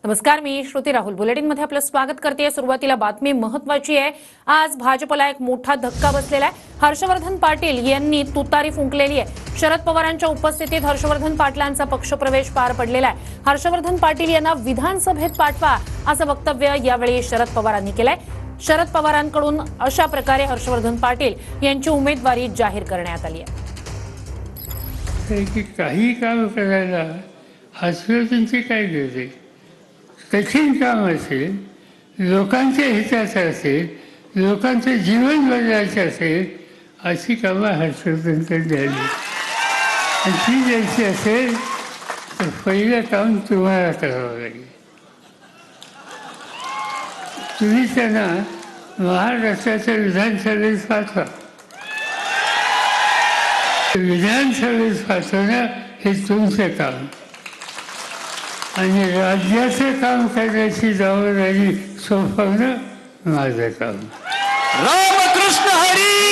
नमस्कार, मी श्रुती राहुल बुलेटिन मध्ये आपलं स्वागत करते। सुरुवातीला बातमी महत्त्वाची आहे। आज भाजपला एक मोठा धक्का बसलेला आहे। हर्षवर्धन पाटील यांनी तुतारी फुंकलेली आहे। शरद पवारांच्या उपस्थितीत हर्षवर्धन पाटलांचा पक्षप्रवेश पार पडलेला आहे। हर्षवर्धन पाटील यांना विधानसभेत पाठवा असं वक्तव्य यावेळी शरद पवारांनी केलंय। शरद पवारांकडून अशा प्रकारे हर्षवर्धन पाटील यांची उमेदवारी जाहीर करण्यात आली आहे। काही काम करायला हर्षवर्धनची काय गरज आहे? कठीण काम असेल, लोकांच्या हिताचं असेल, लोकांचं जीवन बदलायचं असेल, अशी कामं हर्षवर्धनकडे द्यावी आणि ती द्यायची असेल तर पहिलं काम तुम्हाला करावं लागेल। तुम्ही त्यांना महाराष्ट्राच्या विधानसभेत पाठवा। विधानसभेत पाठवणं हे तुमचं काम आणि राज्याचं काम करण्याची जबाबदारी सोपवणं माझं काम। रामकृष्ण हरी।